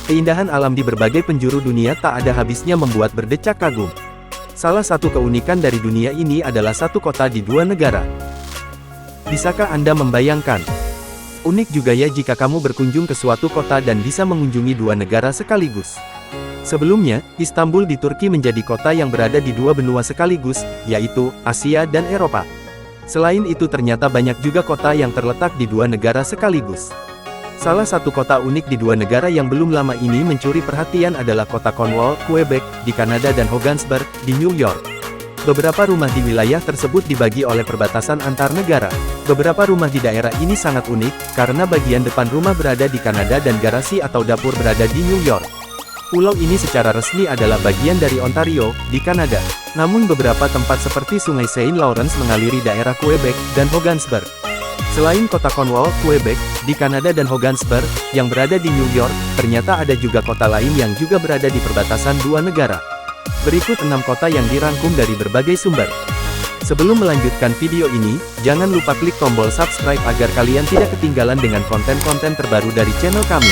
Keindahan alam di berbagai penjuru dunia tak ada habisnya membuat berdecak kagum. Salah satu keunikan dari dunia ini adalah satu kota di dua negara. Bisakah Anda membayangkan? Unik juga ya jika kamu berkunjung ke suatu kota dan bisa mengunjungi dua negara sekaligus. Sebelumnya, Istanbul di Turki menjadi kota yang berada di dua benua sekaligus, yaitu Asia dan Eropa. Selain itu ternyata banyak juga kota yang terletak di dua negara sekaligus. Salah satu kota unik di dua negara yang belum lama ini mencuri perhatian adalah kota Cornwall, Quebec, di Kanada dan Hogansburg, di New York. Beberapa rumah di wilayah tersebut dibagi oleh perbatasan antar negara. Beberapa rumah di daerah ini sangat unik, karena bagian depan rumah berada di Kanada dan garasi atau dapur berada di New York. Pulau ini secara resmi adalah bagian dari Ontario, di Kanada. Namun beberapa tempat seperti Sungai Saint Lawrence mengaliri daerah Quebec dan Hogansburg. Selain kota Cornwall, Quebec, di Kanada dan Hogansburg, yang berada di New York, ternyata ada juga kota lain yang juga berada di perbatasan dua negara. Berikut 6 kota yang dirangkum dari berbagai sumber. Sebelum melanjutkan video ini, jangan lupa klik tombol subscribe agar kalian tidak ketinggalan dengan konten-konten terbaru dari channel kami.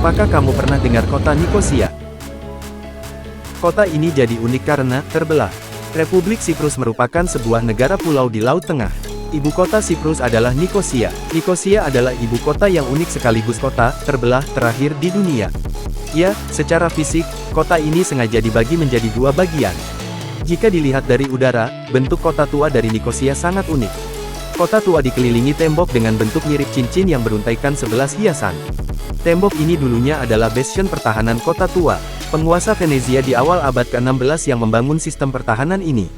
Apakah kamu pernah dengar kota Nikosia? Kota ini jadi unik karena terbelah. Republik Siprus merupakan sebuah negara pulau di Laut Tengah. Ibu kota Siprus adalah Nikosia. Nikosia adalah ibu kota yang unik sekaligus kota terbelah terakhir di dunia. Ya, secara fisik, kota ini sengaja dibagi menjadi dua bagian. Jika dilihat dari udara, bentuk kota tua dari Nikosia sangat unik. Kota tua dikelilingi tembok dengan bentuk mirip cincin yang beruntaikan 11 hiasan. Tembok ini dulunya adalah bastion pertahanan kota tua. Penguasa Venezia di awal abad ke-16 yang membangun sistem pertahanan ini.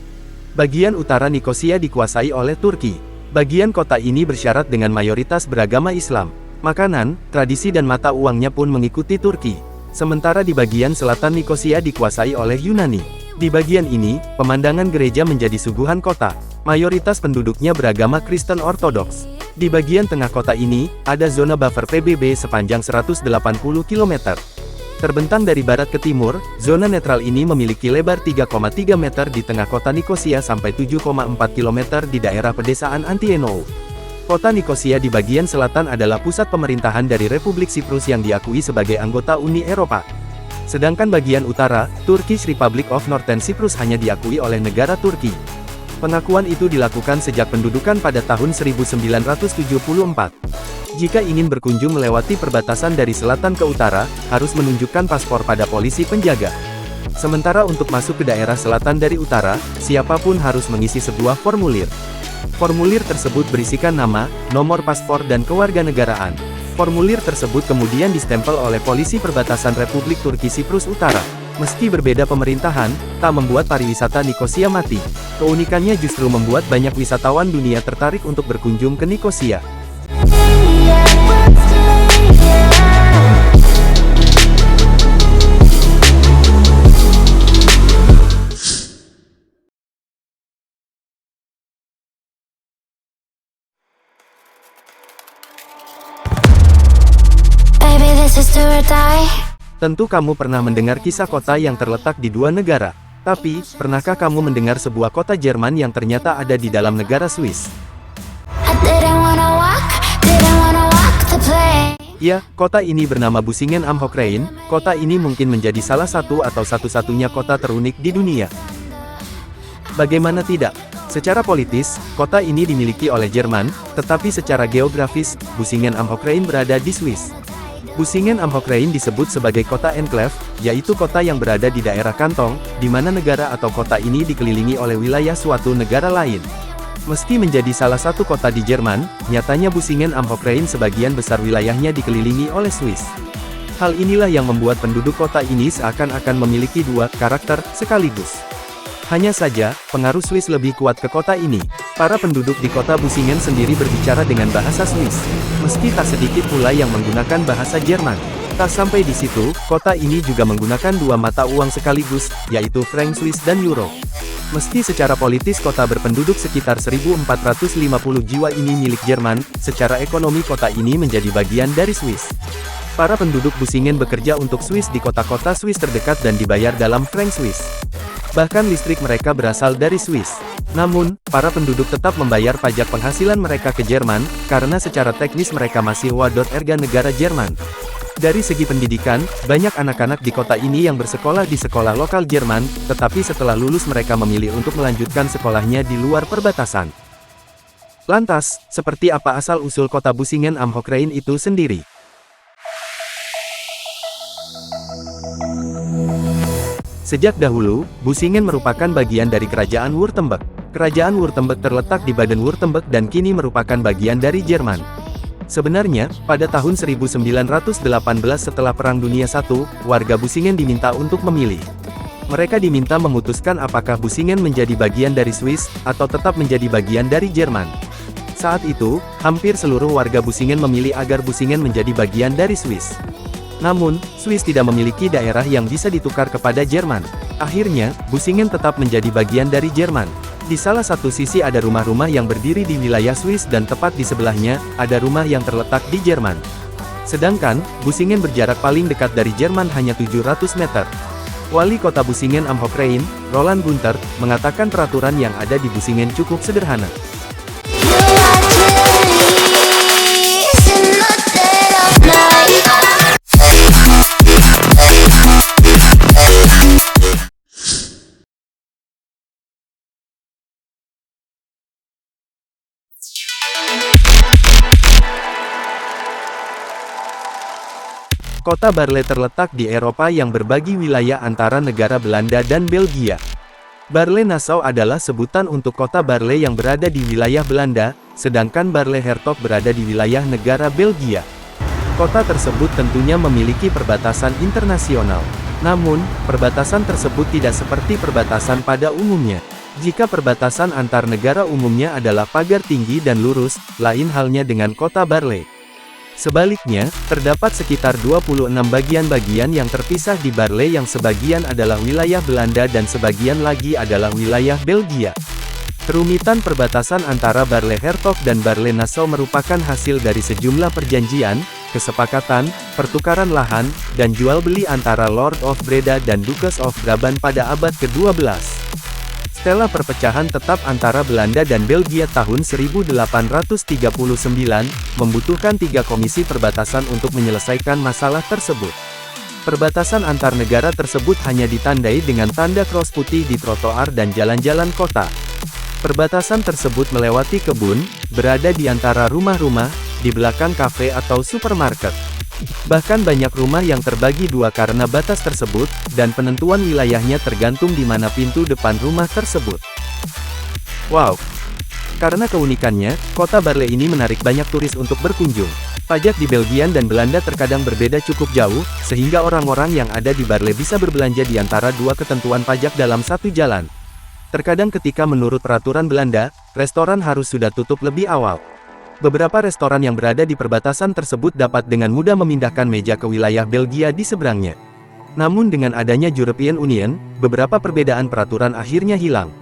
Bagian utara Nikosia dikuasai oleh Turki. Bagian kota ini bersyarat dengan mayoritas beragama Islam. Makanan, tradisi dan mata uangnya pun mengikuti Turki. Sementara di bagian selatan Nikosia dikuasai oleh Yunani. Di bagian ini, pemandangan gereja menjadi suguhan kota. Mayoritas penduduknya beragama Kristen Ortodoks. Di bagian tengah kota ini, ada zona buffer PBB sepanjang 180 km. Terbentang dari barat ke timur, zona netral ini memiliki lebar 3,3 meter di tengah kota Nikosia sampai 7,4 km di daerah pedesaan Antieno. Kota Nikosia di bagian selatan adalah pusat pemerintahan dari Republik Siprus yang diakui sebagai anggota Uni Eropa. Sedangkan bagian utara, Turkish Republic of Northern Cyprus hanya diakui oleh negara Turki. Pengakuan itu dilakukan sejak pendudukan pada tahun 1974. Jika ingin berkunjung melewati perbatasan dari selatan ke utara, harus menunjukkan paspor pada polisi penjaga. Sementara untuk masuk ke daerah selatan dari utara, siapapun harus mengisi sebuah formulir. Formulir tersebut berisikan nama, nomor paspor dan kewarganegaraan. Formulir tersebut kemudian distempel oleh polisi perbatasan Republik Turki Siprus Utara. Meski berbeda pemerintahan, tak membuat pariwisata Nikosia mati. Keunikannya justru membuat banyak wisatawan dunia tertarik untuk berkunjung ke Nikosia. Tentu kamu pernah mendengar kisah kota yang terletak di dua negara. Tapi, pernahkah kamu mendengar sebuah kota Jerman yang ternyata ada di dalam negara Swiss? Ya, kota ini bernama Busingen am Hochrhein. Kota ini mungkin menjadi salah satu atau satu-satunya kota terunik di dunia. Bagaimana tidak? Secara politis, kota ini dimiliki oleh Jerman, tetapi secara geografis, Busingen am Hochrhein berada di Swiss. Busingen am Hochrhein disebut sebagai kota enclave, yaitu kota yang berada di daerah kantong, di mana negara atau kota ini dikelilingi oleh wilayah suatu negara lain. Meski menjadi salah satu kota di Jerman, nyatanya Busingen am Hochrhein sebagian besar wilayahnya dikelilingi oleh Swiss. Hal inilah yang membuat penduduk kota ini seakan-akan memiliki dua karakter sekaligus. Hanya saja, pengaruh Swiss lebih kuat ke kota ini. Para penduduk di kota Busingen sendiri berbicara dengan bahasa Swiss. Meski tak sedikit pula yang menggunakan bahasa Jerman. Tak sampai di situ, kota ini juga menggunakan dua mata uang sekaligus, yaitu franc Swiss dan euro. Meski secara politis kota berpenduduk sekitar 1.450 jiwa ini milik Jerman, secara ekonomi kota ini menjadi bagian dari Swiss. Para penduduk Busingen bekerja untuk Swiss di kota-kota Swiss terdekat dan dibayar dalam franc Swiss. Bahkan listrik mereka berasal dari Swiss. Namun, para penduduk tetap membayar pajak penghasilan mereka ke Jerman, karena secara teknis mereka masih warga negara Jerman. Dari segi pendidikan, banyak anak-anak di kota ini yang bersekolah di sekolah lokal Jerman, tetapi setelah lulus mereka memilih untuk melanjutkan sekolahnya di luar perbatasan. Lantas, seperti apa asal-usul kota Busingen am Hochrhein itu sendiri? Sejak dahulu, Busingen merupakan bagian dari Kerajaan Württemberg. Kerajaan Württemberg terletak di Baden-Württemberg dan kini merupakan bagian dari Jerman. Sebenarnya, pada tahun 1918 setelah Perang Dunia I, warga Busingen diminta untuk memilih. Mereka diminta memutuskan apakah Busingen menjadi bagian dari Swiss, atau tetap menjadi bagian dari Jerman. Saat itu, hampir seluruh warga Busingen memilih agar Busingen menjadi bagian dari Swiss. Namun, Swiss tidak memiliki daerah yang bisa ditukar kepada Jerman. Akhirnya, Busingen tetap menjadi bagian dari Jerman. Di salah satu sisi ada rumah-rumah yang berdiri di wilayah Swiss dan tepat di sebelahnya, ada rumah yang terletak di Jerman. Sedangkan, Busingen berjarak paling dekat dari Jerman hanya 700 meter. Wali kota Busingen am Hochrhein, Roland Gunther, mengatakan peraturan yang ada di Busingen cukup sederhana. Kota Baarle terletak di Eropa yang berbagi wilayah antara negara Belanda dan Belgia. Baarle-Nassau adalah sebutan untuk kota Baarle yang berada di wilayah Belanda, sedangkan Baarle-Hertog berada di wilayah negara Belgia. Kota tersebut tentunya memiliki perbatasan internasional. Namun, perbatasan tersebut tidak seperti perbatasan pada umumnya. Jika perbatasan antar negara umumnya adalah pagar tinggi dan lurus, lain halnya dengan kota Baarle. Sebaliknya, terdapat sekitar 26 bagian-bagian yang terpisah di Baarle yang sebagian adalah wilayah Belanda dan sebagian lagi adalah wilayah Belgia. Kerumitan perbatasan antara Baarle-Hertog dan Baarle-Nassau merupakan hasil dari sejumlah perjanjian, kesepakatan, pertukaran lahan, dan jual-beli antara Lord of Breda dan Duchess of Brabant pada abad ke-12. Setelah perpecahan tetap antara Belanda dan Belgia tahun 1839, membutuhkan 3 komisi perbatasan untuk menyelesaikan masalah tersebut. Perbatasan antar negara tersebut hanya ditandai dengan tanda cross putih di trotoar dan jalan-jalan kota. Perbatasan tersebut melewati kebun, berada di antara rumah-rumah, di belakang kafe atau supermarket. Bahkan banyak rumah yang terbagi dua karena batas tersebut, dan penentuan wilayahnya tergantung di mana pintu depan rumah tersebut. Wow! Karena keunikannya, kota Baarle ini menarik banyak turis untuk berkunjung. Pajak di Belgia dan Belanda terkadang berbeda cukup jauh, sehingga orang-orang yang ada di Baarle bisa berbelanja di antara dua ketentuan pajak dalam satu jalan. Terkadang ketika menurut peraturan Belanda, restoran harus sudah tutup lebih awal. Beberapa restoran yang berada di perbatasan tersebut dapat dengan mudah memindahkan meja ke wilayah Belgia di seberangnya. Namun dengan adanya European Union, beberapa perbedaan peraturan akhirnya hilang.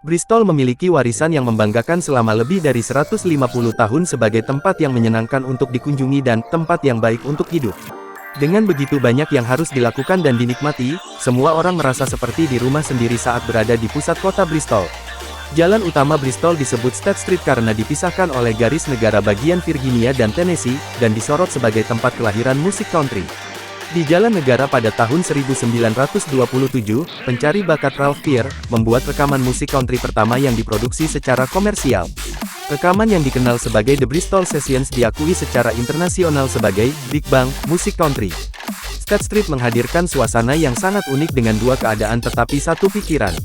Bristol memiliki warisan yang membanggakan selama lebih dari 150 tahun sebagai tempat yang menyenangkan untuk dikunjungi dan tempat yang baik untuk hidup. Dengan begitu banyak yang harus dilakukan dan dinikmati, semua orang merasa seperti di rumah sendiri saat berada di pusat kota Bristol. Jalan utama Bristol disebut State Street karena dipisahkan oleh garis negara bagian Virginia dan Tennessee, dan disorot sebagai tempat kelahiran musik country. Di Jalan Negara pada tahun 1927, pencari bakat Ralph Peer, membuat rekaman musik country pertama yang diproduksi secara komersial. Rekaman yang dikenal sebagai The Bristol Sessions diakui secara internasional sebagai Big Bang musik country. State Street menghadirkan suasana yang sangat unik dengan dua keadaan tetapi satu pikiran.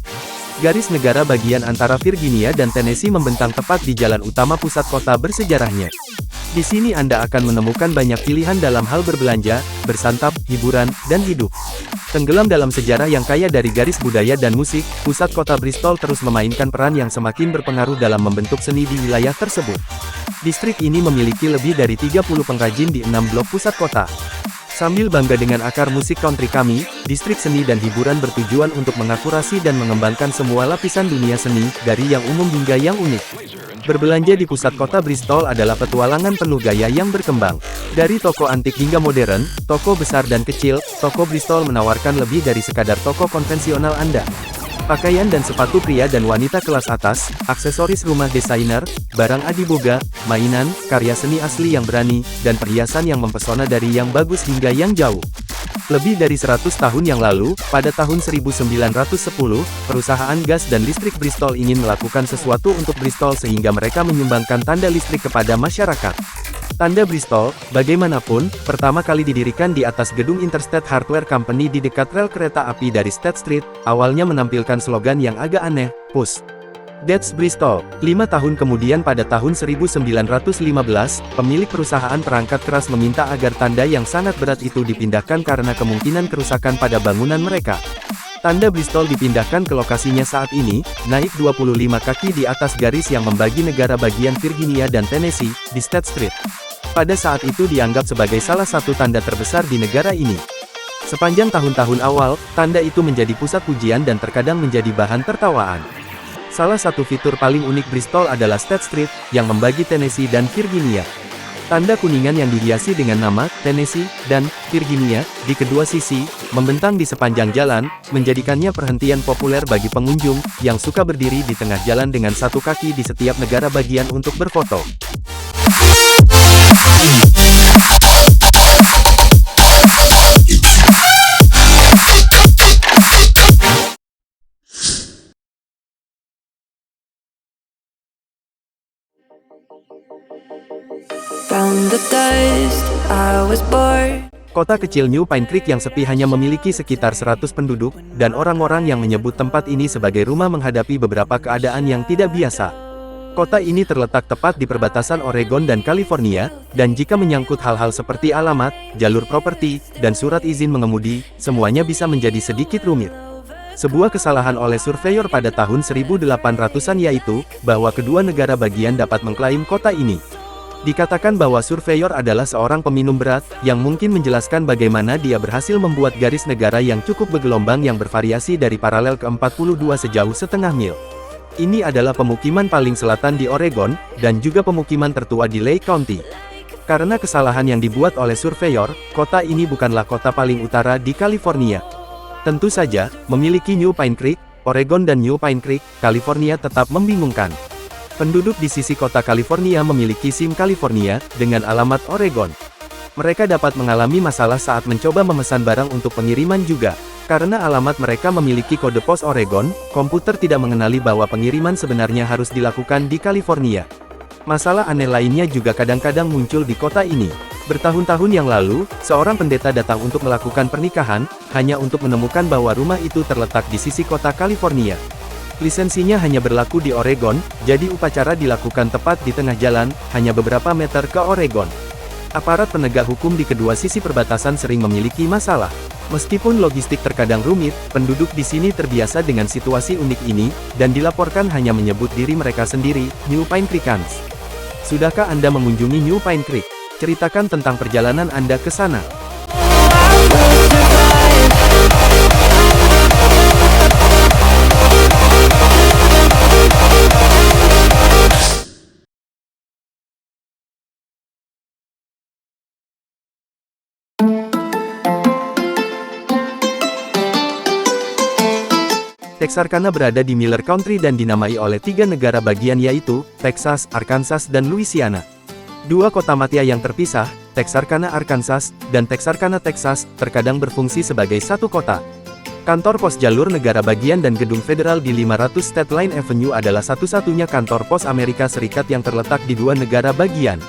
Garis negara bagian antara Virginia dan Tennessee membentang tepat di jalan utama pusat kota bersejarahnya. Di sini Anda akan menemukan banyak pilihan dalam hal berbelanja, bersantap, hiburan, dan hidup. Tenggelam dalam sejarah yang kaya dari garis budaya dan musik, pusat kota Bristol terus memainkan peran yang semakin berpengaruh dalam membentuk seni di wilayah tersebut. Distrik ini memiliki lebih dari 30 pengrajin di 6 blok pusat kota. Sambil bangga dengan akar musik country kami, distrik seni dan hiburan bertujuan untuk mengakurasi dan mengembangkan semua lapisan dunia seni, dari yang umum hingga yang unik. Berbelanja di pusat kota Bristol adalah petualangan penuh gaya yang berkembang. Dari toko antik hingga modern, toko besar dan kecil, toko Bristol menawarkan lebih dari sekadar toko konvensional Anda. Pakaian dan sepatu pria dan wanita kelas atas, aksesoris rumah desainer, barang adiboga, mainan, karya seni asli yang berani, dan perhiasan yang mempesona dari yang bagus hingga yang jauh. Lebih dari 100 tahun yang lalu, pada tahun 1910, perusahaan gas dan listrik Bristol ingin melakukan sesuatu untuk Bristol sehingga mereka menyumbangkan tanda listrik kepada masyarakat. Tanda Bristol, bagaimanapun, pertama kali didirikan di atas gedung Interstate Hardware Company di dekat rel kereta api dari State Street, awalnya menampilkan slogan yang agak aneh, "Push That's Bristol." 5 tahun kemudian pada tahun 1915, pemilik perusahaan perangkat keras meminta agar tanda yang sangat berat itu dipindahkan karena kemungkinan kerusakan pada bangunan mereka. Tanda Bristol dipindahkan ke lokasinya saat ini, naik 25 kaki di atas garis yang membagi negara bagian Virginia dan Tennessee, di State Street. Pada saat itu dianggap sebagai salah satu tanda terbesar di negara ini. Sepanjang tahun-tahun awal, tanda itu menjadi pusat pujian dan terkadang menjadi bahan tertawaan. Salah satu fitur paling unik Bristol adalah State Street, yang membagi Tennessee dan Virginia. Tanda kuningan yang dihiasi dengan nama, Tennessee, dan Virginia, di kedua sisi, membentang di sepanjang jalan, menjadikannya perhentian populer bagi pengunjung, yang suka berdiri di tengah jalan dengan satu kaki di setiap negara bagian untuk berfoto. Found the dust, I was bored. Kota kecil New Pine Creek yang sepi hanya memiliki sekitar 100 penduduk, dan orang-orang yang menyebut tempat ini sebagai rumah menghadapi beberapa keadaan yang tidak biasa. Kota ini terletak tepat di perbatasan Oregon dan California, dan jika menyangkut hal-hal seperti alamat, jalur properti, dan surat izin mengemudi, semuanya bisa menjadi sedikit rumit. Sebuah kesalahan oleh surveyor pada tahun 1800-an yaitu, bahwa kedua negara bagian dapat mengklaim kota ini. Dikatakan bahwa surveyor adalah seorang peminum berat, yang mungkin menjelaskan bagaimana dia berhasil membuat garis negara yang cukup bergelombang yang bervariasi dari paralel ke 42 sejauh setengah mil. Ini adalah pemukiman paling selatan di Oregon, dan juga pemukiman tertua di Lake County. Karena kesalahan yang dibuat oleh surveyor, kota ini bukanlah kota paling utara di California. Tentu saja, memiliki New Pine Creek, Oregon dan New Pine Creek, California tetap membingungkan. Penduduk di sisi kota California memiliki SIM California, dengan alamat Oregon. Mereka dapat mengalami masalah saat mencoba memesan barang untuk pengiriman juga. Karena alamat mereka memiliki kode pos Oregon, komputer tidak mengenali bahwa pengiriman sebenarnya harus dilakukan di California. Masalah aneh lainnya juga kadang-kadang muncul di kota ini. Bertahun-tahun yang lalu, seorang pendeta datang untuk melakukan pernikahan, hanya untuk menemukan bahwa rumah itu terletak di sisi kota California. Lisensinya hanya berlaku di Oregon, jadi upacara dilakukan tepat di tengah jalan, hanya beberapa meter ke Oregon. Aparat penegak hukum di kedua sisi perbatasan sering memiliki masalah. Meskipun logistik terkadang rumit, penduduk di sini terbiasa dengan situasi unik ini, dan dilaporkan hanya menyebut diri mereka sendiri, New Pine Creekans. Sudahkah Anda mengunjungi New Pine Creek? Ceritakan tentang perjalanan Anda ke sana. Texarkana berada di Miller County dan dinamai oleh 3 negara bagian yaitu, Texas, Arkansas dan Louisiana. 2 kota madya yang terpisah, Texarkana, Arkansas, dan Texarkana, Texas, terkadang berfungsi sebagai satu kota. Kantor pos jalur negara bagian dan gedung federal di 500 State Line Avenue adalah satu-satunya kantor pos Amerika Serikat yang terletak di 2 negara bagian.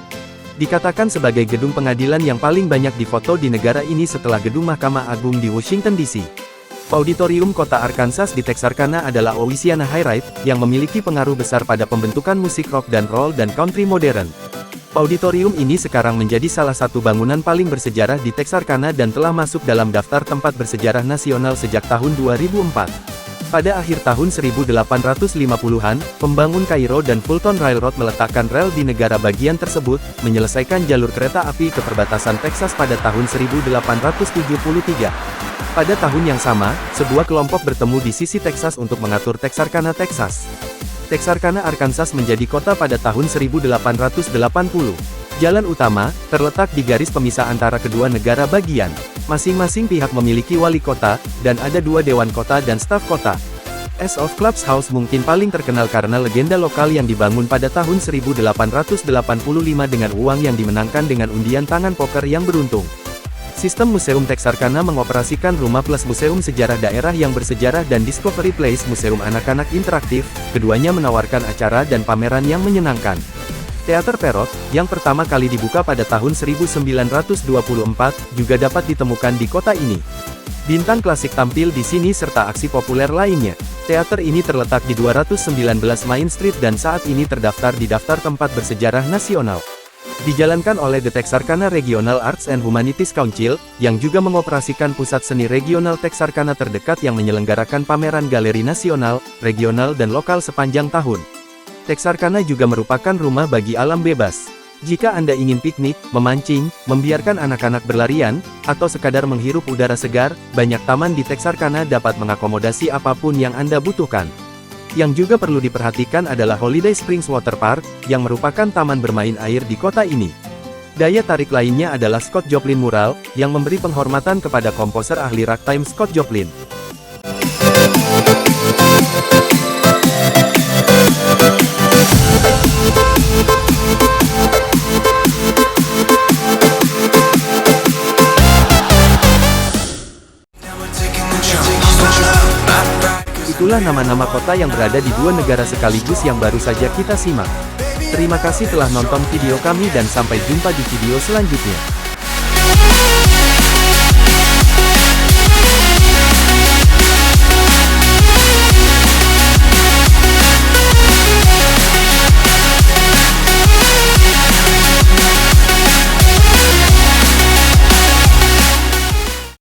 Dikatakan sebagai gedung pengadilan yang paling banyak difoto di negara ini setelah gedung Mahkamah Agung di Washington, D.C. Auditorium kota Arkansas di Texarkana adalah Louisiana High Ride, yang memiliki pengaruh besar pada pembentukan musik rock dan roll dan country modern. Auditorium ini sekarang menjadi salah satu bangunan paling bersejarah di Texarkana dan telah masuk dalam daftar tempat bersejarah nasional sejak tahun 2004. Pada akhir tahun 1850-an, pembangun Cairo dan Fulton Railroad meletakkan rel di negara bagian tersebut, menyelesaikan jalur kereta api ke perbatasan Texas pada tahun 1873. Pada tahun yang sama, sebuah kelompok bertemu di sisi Texas untuk mengatur Texarkana, Texas. Texarkana, Arkansas menjadi kota pada tahun 1880. Jalan utama, terletak di garis pemisah antara kedua negara bagian. Masing-masing pihak memiliki wali kota, dan ada 2 dewan kota dan staf kota. As of Clubs House mungkin paling terkenal karena legenda lokal yang dibangun pada tahun 1885 dengan uang yang dimenangkan dengan undian tangan poker yang beruntung. Sistem Museum Texarkana mengoperasikan Rumah Plus Museum Sejarah Daerah yang Bersejarah dan Discovery Place Museum Anak-anak Interaktif, keduanya menawarkan acara dan pameran yang menyenangkan. Teater Perot, yang pertama kali dibuka pada tahun 1924, juga dapat ditemukan di kota ini. Bintang klasik tampil di sini serta aksi populer lainnya. Teater ini terletak di 219 Main Street dan saat ini terdaftar di Daftar Tempat Bersejarah Nasional. Dijalankan oleh The Texarkana Regional Arts and Humanities Council, yang juga mengoperasikan pusat seni regional Texarkana terdekat yang menyelenggarakan pameran galeri nasional, regional dan lokal sepanjang tahun. Texarkana juga merupakan rumah bagi alam bebas. Jika Anda ingin piknik, memancing, membiarkan anak-anak berlarian, atau sekadar menghirup udara segar, banyak taman di Texarkana dapat mengakomodasi apapun yang Anda butuhkan. Yang juga perlu diperhatikan adalah Holiday Springs Water Park, yang merupakan taman bermain air di kota ini. Daya tarik lainnya adalah Scott Joplin Mural, yang memberi penghormatan kepada komposer ahli ragtime Scott Joplin. Itulah nama-nama kota yang berada di 2 negara sekaligus yang baru saja kita simak. Terima kasih telah nonton video kami dan sampai jumpa di video selanjutnya.